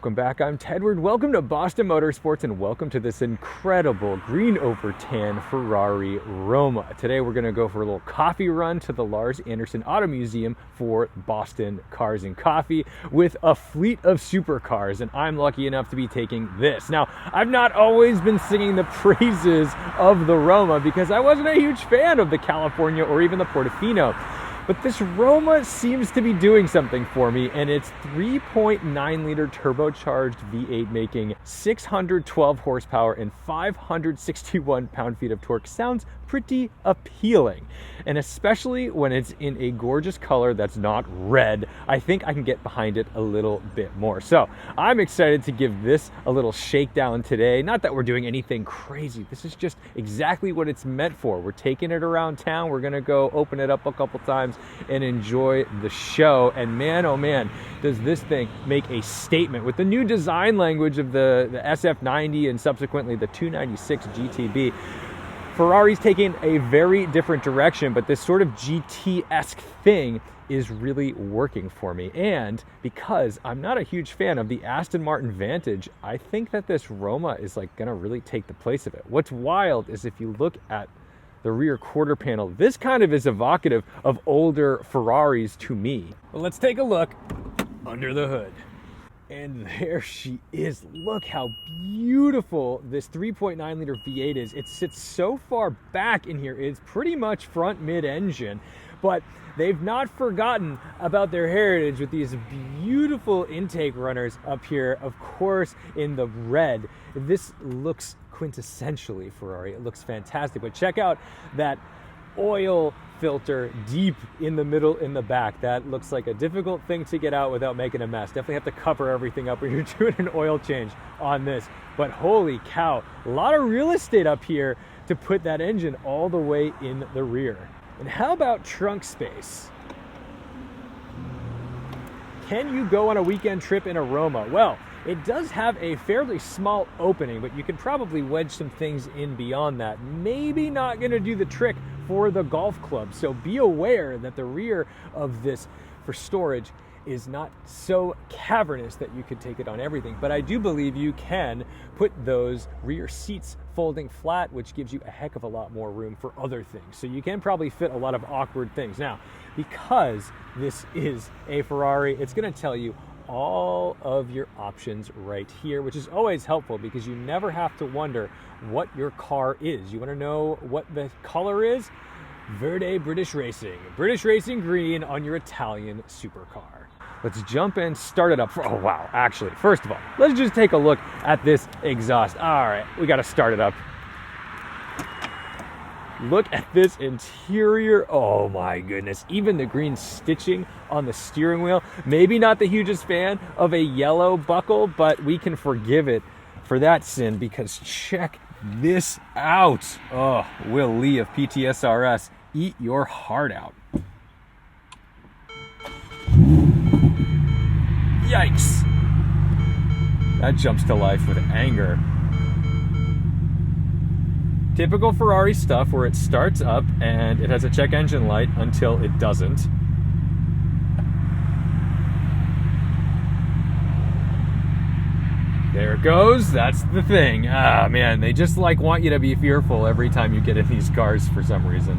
Welcome back, I'm Tedward. Welcome to Boston Motorsports and welcome to this incredible green over tan Ferrari Roma. Today we're going to go for a little coffee run to the Lars Anderson Auto Museum for Boston Cars and Coffee with a fleet of supercars, and I'm lucky enough to be taking this. Now, I've not always been singing the praises of the Roma because I wasn't a huge fan of the California or even the Portofino. But this Roma seems to be doing something for me, and its 3.9 liter turbocharged V8 making 612 horsepower and 561 pound-feet of torque sounds pretty appealing. And especially when it's in a gorgeous color that's not red, I think I can get behind it a little bit more. So I'm excited to give this a little shakedown today. Not that we're doing anything crazy. This is just exactly what it's meant for. We're taking it around town. We're gonna go open it up a couple times and enjoy the show. And man, oh man, does this thing make a statement with the new design language of the SF90 and subsequently the 296 GTB. Ferrari's taking a very different direction, but this sort of GT-esque thing is really working for me. And because I'm not a huge fan of the Aston Martin Vantage, I think that this Roma is like gonna really take the place of it. What's wild is if you look at the rear quarter panel, this kind of is evocative of older Ferraris to me. Well, let's take a look under the hood. And there she is. Look how beautiful this 3.9 liter V8 is. It sits so far back in here. It's pretty much front mid-engine, but they've not forgotten about their heritage with these beautiful intake runners up here, of course, in the red. This looks quintessentially Ferrari. It looks fantastic, but check out that oil filter deep in the middle in the back. That looks like a difficult thing to get out without making a mess. Definitely have to cover everything up when you're doing an oil change on this. But holy cow, a lot of real estate up here to put that engine all the way in the rear. And how about trunk space? Can you go on a weekend trip in a Roma? Well, it does have a fairly small opening, but you can probably wedge some things in beyond that. Maybe not going to do the trick for the golf club. So be aware that the rear of this for storage is not so cavernous that you could take it on everything. But I do believe you can put those rear seats folding flat, which gives you a heck of a lot more room for other things. So you can probably fit a lot of awkward things. Now, because this is a Ferrari, it's going to tell you all of your options right here, which is always helpful because you never have to wonder what your car is. You want to know what the color is? Verde British Racing green on your Italian supercar. Let's jump in, start it up. Oh wow, actually, first of all, let's just take a look at this exhaust. All right, we got to start it up. Look at this interior. Oh my goodness. Even the green stitching on the steering wheel. Maybe not the hugest fan of a yellow buckle, but we can forgive it for that sin because check this out. Oh, Will Lee of PTSRS, eat your heart out. Yikes. That jumps to life with anger. Typical Ferrari stuff where it starts up and it has a check engine light until it doesn't. There it goes. That's the thing. Ah, man, they just like want you to be fearful every time you get in these cars for some reason.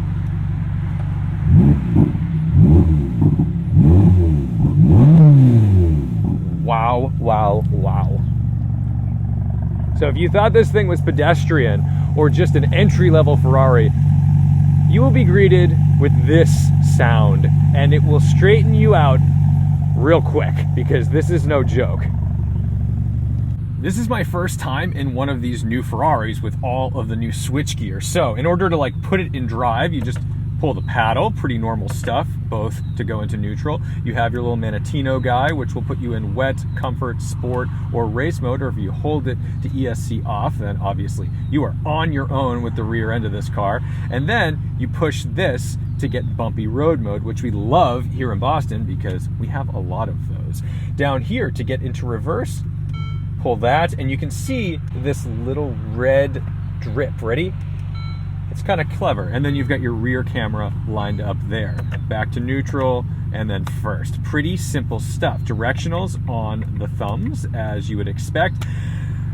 Wow, wow, wow. So if you thought this thing was pedestrian or just an entry-level Ferrari, you will be greeted with this sound, and it will straighten you out real quick because this is no joke. This is my first time in one of these new Ferraris with all of the new switchgear. So in order to like put it in drive, you just pull the paddle, pretty normal stuff, both to go into neutral. You have your little Manatino guy, which will put you in wet, comfort, sport, or race mode, or if you hold it to ESC off, then obviously you are on your own with the rear end of this car. And then you push this to get bumpy road mode, which we love here in Boston because we have a lot of those. Down here to get into reverse, pull that, and you can see this little red drip. Ready? It's kind of clever. And then you've got your rear camera lined up there. Back to neutral, and then first. Pretty simple stuff. Directionals on the thumbs, as you would expect.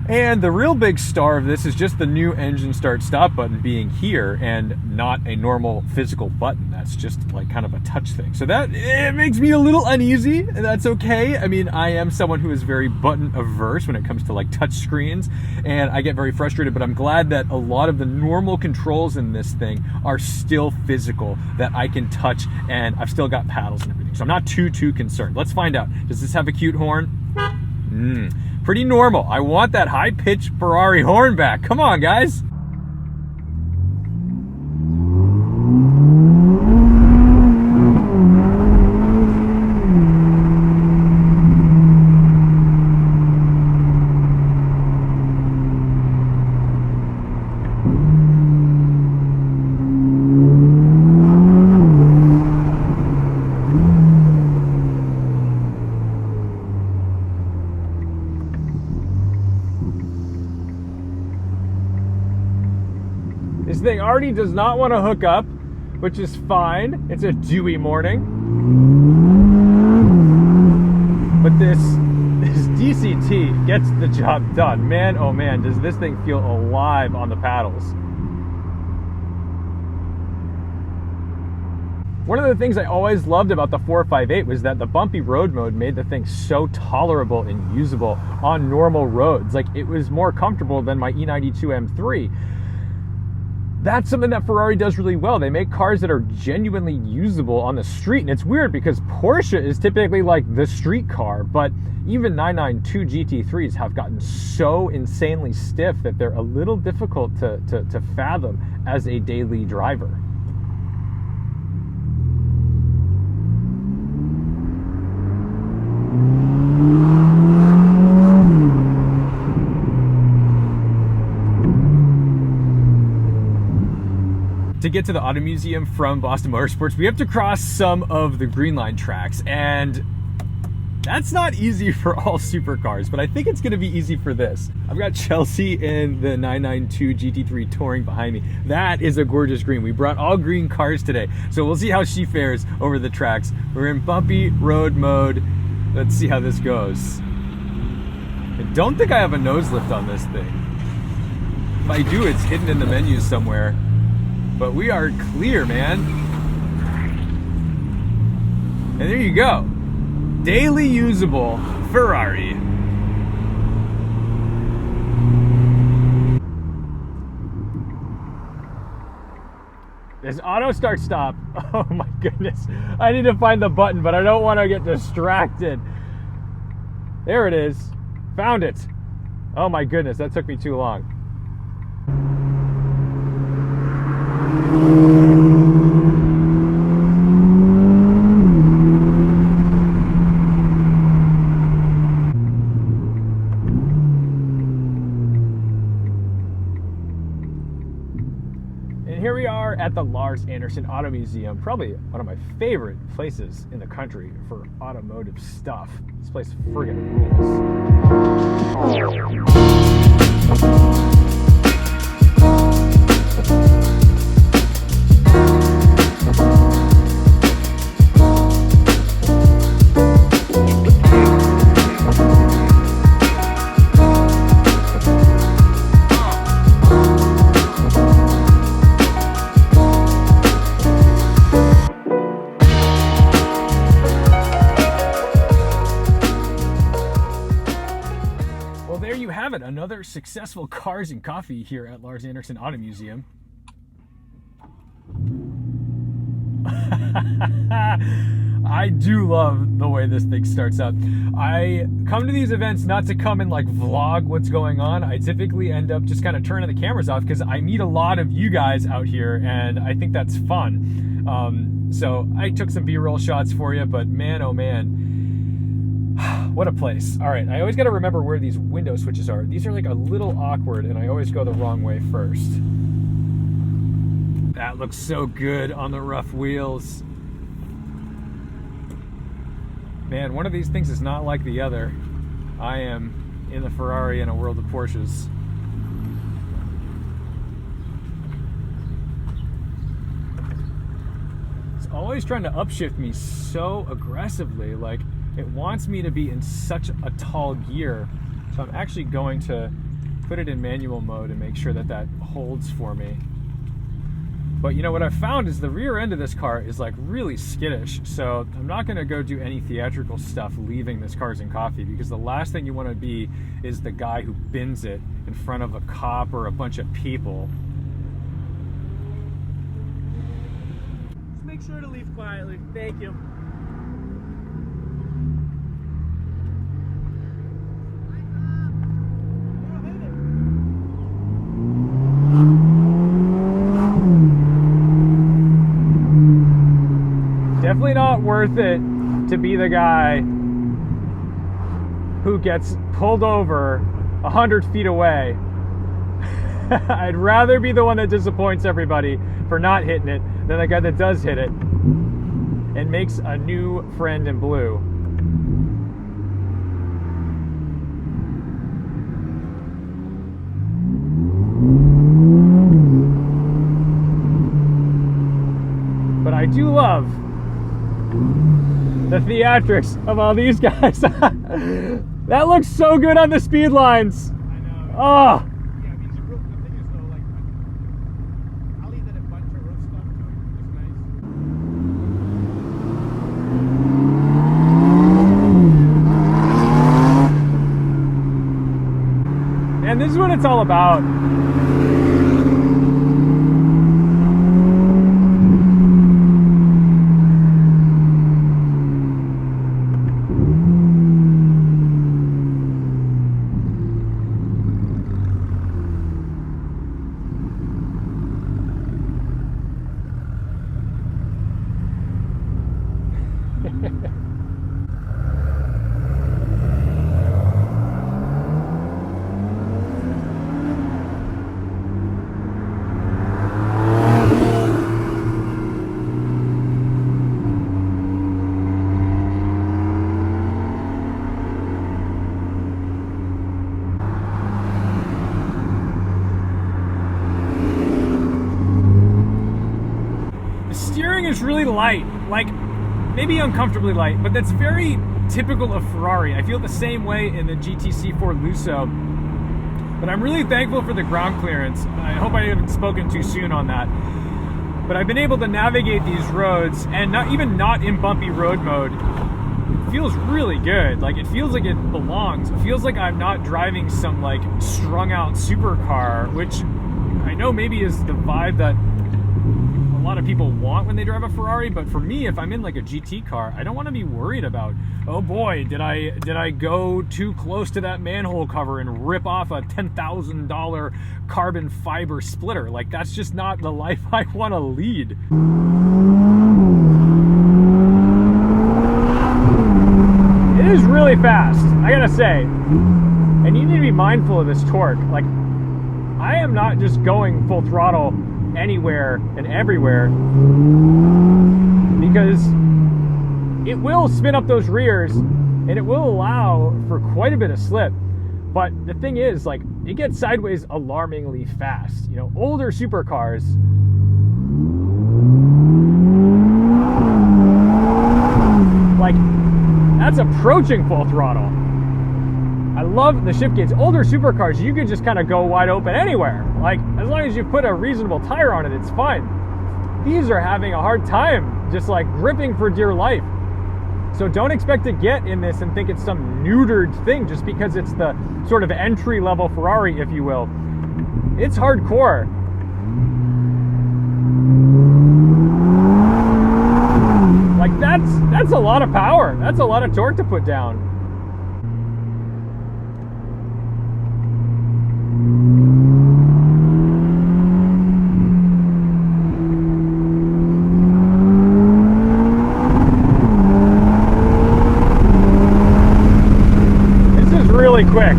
And the real big star of this is just the new engine start stop button being here and not a normal physical button. That's just like kind of a touch thing. So that, it makes me a little uneasy, and that's okay. I mean, I am someone who is very button averse when it comes to like touch screens, and I get very frustrated, but I'm glad that a lot of the normal controls in this thing are still physical, that I can touch, and I've still got paddles and everything. So I'm not too concerned. Let's find out. Does this have a cute horn? Pretty normal. I want that high-pitched Ferrari horn back. Come on, guys. This thing already does not want to hook up, which is fine. It's a dewy morning. But this DCT gets the job done. Man, oh man, does this thing feel alive on the paddles. One of the things I always loved about the 458 was that the bumpy road mode made the thing so tolerable and usable on normal roads. Like, it was more comfortable than my E92 M3. That's something that Ferrari does really well. They make cars that are genuinely usable on the street. And it's weird because Porsche is typically like the street car, but even 992 GT3s have gotten so insanely stiff that they're a little difficult to fathom as a daily driver. To get to the Auto Museum from Boston Motorsports, we have to cross some of the Green Line tracks, and that's not easy for all supercars, but I think it's going to be easy for this. I've got Chelsea in the 992 GT3 Touring behind me. That is a gorgeous green. We brought all green cars today, so we'll see how she fares over the tracks. We're in bumpy road mode. Let's see how this goes. I don't think I have a nose lift on this thing. If I do, it's hidden in the menus somewhere. But we are clear, man. And there you go. Daily usable Ferrari. This auto start stop. Oh my goodness. I need to find the button, but I don't want to get distracted. There it is. Found it. Oh my goodness, that took me too long. And here we are at the Lars Anderson Auto Museum, probably one of my favorite places in the country for automotive stuff. This place friggin' rules. There you have it, another successful Cars and Coffee here at Lars Anderson Auto Museum. I do love the way this thing starts up. I come to these events not to come and like vlog what's going on. I typically end up just kind of turning the cameras off because I meet a lot of you guys out here and I think that's fun. So I took some B-roll shots for you, but man, oh man. What a place. All right, I always got to remember where these window switches are. These are like a little awkward and I always go the wrong way first. That looks so good on the rough wheels. Man, one of these things is not like the other. I am in the Ferrari in a world of Porsches. This always trying to upshift me so aggressively. Like, it wants me to be in such a tall gear. So I'm actually going to put it in manual mode and make sure that that holds for me. But you know what I've found is the rear end of this car is like really skittish. So I'm not gonna go do any theatrical stuff leaving this Cars and Coffee, because the last thing you wanna be is the guy who bins it in front of a cop or a bunch of people. Just make sure to leave quietly. Thank you. Definitely not worth it to be the guy who gets pulled over 100 feet away. I'd rather be the one that disappoints everybody for not hitting it than the guy that does hit it and makes a new friend in blue. But I do love the theatrics of all these guys. That looks so good on the speed lines. I know. Oh. Yeah, I mean, the thing is though, like, I'll leave that a bunch of road stuff to it. It's nice. And this is what it's all about. Is really light, like maybe uncomfortably light, but that's very typical of Ferrari. I feel the same way in the GTC4 Lusso, but I'm really thankful for the ground clearance. I hope I haven't spoken too soon on that, but I've been able to navigate these roads, and not in bumpy road mode. It feels really good. Like, it feels like it belongs. It feels like I'm not driving some like strung out supercar, which I know maybe is the vibe that a lot of people want when they drive a Ferrari, but for me, if I'm in like a GT car, I don't want to be worried about, oh boy, did I go too close to that manhole cover and rip off a $10,000 carbon fiber splitter. Like, that's just not the life I want to lead. It is really fast, I gotta say, and you need to be mindful of this torque. Like, I am not just going full throttle anywhere and everywhere, because it will spin up those rears and it will allow for quite a bit of slip. But the thing is, like, it gets sideways alarmingly fast. You know, older supercars, like, that's approaching full throttle. I love the shift gates. Older supercars, you can just kind of go wide open anywhere. Like, as long as you put a reasonable tire on it, it's fine. These are having a hard time, just like gripping for dear life. So don't expect to get in this and think it's some neutered thing just because it's the sort of entry-level Ferrari, if you will. It's hardcore. Like, that's a lot of power. That's a lot of torque to put down. Really quick.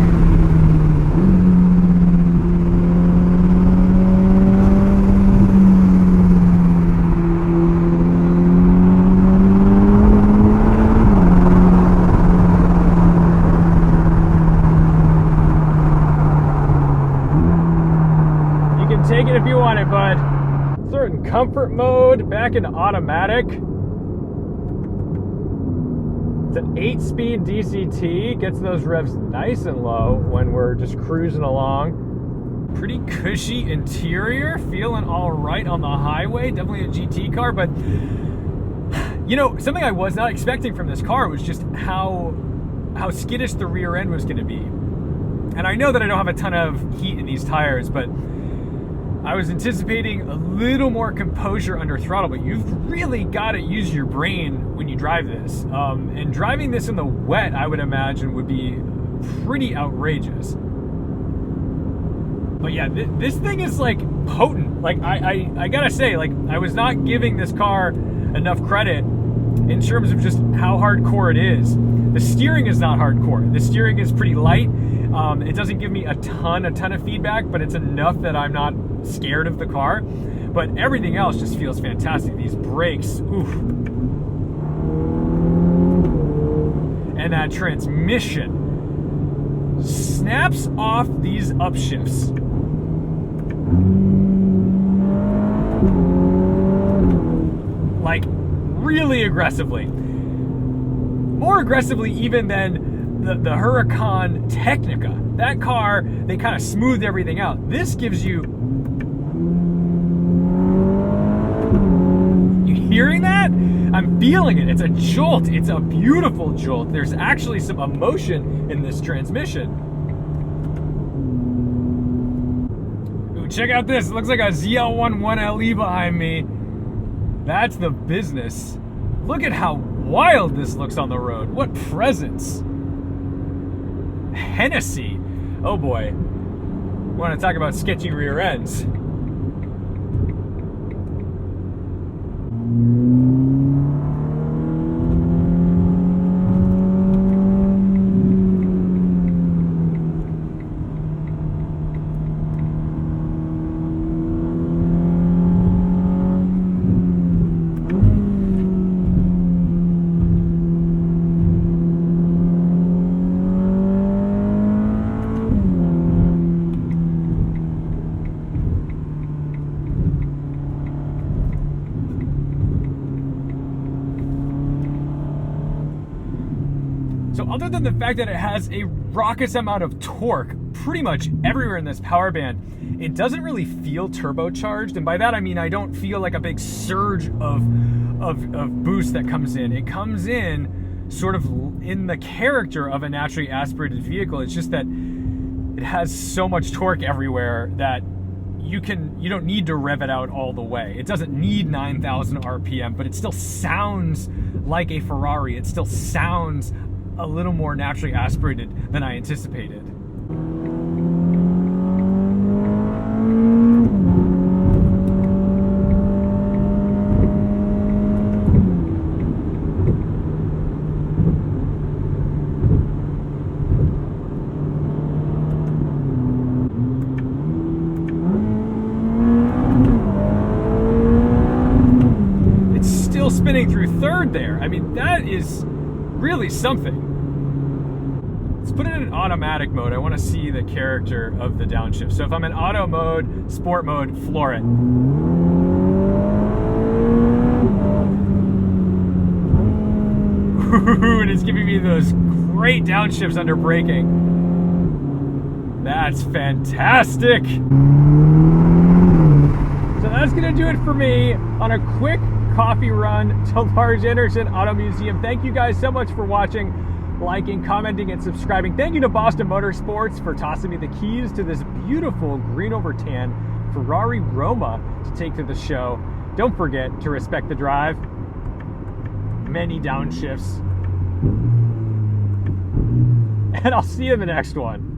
You can take it if you want it, bud. Certain comfort mode back into automatic. It's an 8-speed DCT, gets those revs nice and low when we're just cruising along. Pretty cushy interior, feeling all right on the highway. Definitely a GT car, but you know, something I was not expecting from this car was just how skittish the rear end was going to be. And I know that I don't have a ton of heat in these tires, but I was anticipating a little more composure under throttle, but you've really got to use your brain when you drive this. And driving this in the wet, I would imagine, would be pretty outrageous. But yeah, this thing is like potent. Like I gotta say, like I was not giving this car enough credit in terms of just how hardcore it is. The steering is not hardcore. The steering is pretty light. It doesn't give me a ton of feedback, but it's enough that I'm not scared of the car. But everything else just feels fantastic. These brakes, oof. And that transmission snaps off these upshifts. Like really aggressively. More aggressively even than the Huracan Technica. That car, they kind of smoothed everything out. This gives you hearing that? I'm feeling it. It's a jolt. It's a beautiful jolt. There's actually some emotion in this transmission. Ooh, check out this. It looks like a ZL11LE behind me. That's the business. Look at how wild this looks on the road. What presence. Hennessy. Oh boy. We want to talk about sketchy rear ends. So other than the fact that it has a raucous amount of torque pretty much everywhere in this power band, it doesn't really feel turbocharged. And by that I mean I don't feel like a big surge of boost that comes in. It comes in sort of in the character of a naturally aspirated vehicle. It's just that it has so much torque everywhere that you don't need to rev it out all the way. It doesn't need 9,000 RPM, but it still sounds like a Ferrari. It still sounds a little more naturally aspirated than I anticipated. It's still spinning through third there. I mean, that is really something. Let's put it in automatic mode. I want to see the character of the downshift. So if I'm in auto mode, sport mode, floor it. Ooh, and it's giving me those great downshifts under braking. That's fantastic. So that's gonna do it for me on a quick coffee run to Lars Anderson Auto Museum. Thank you guys so much for watching, liking, commenting, and subscribing. Thank you to Boston Motorsports for tossing me the keys to this beautiful green over tan Ferrari Roma to take to the show. Don't forget to respect the drive. Many downshifts. And I'll see you in the next one.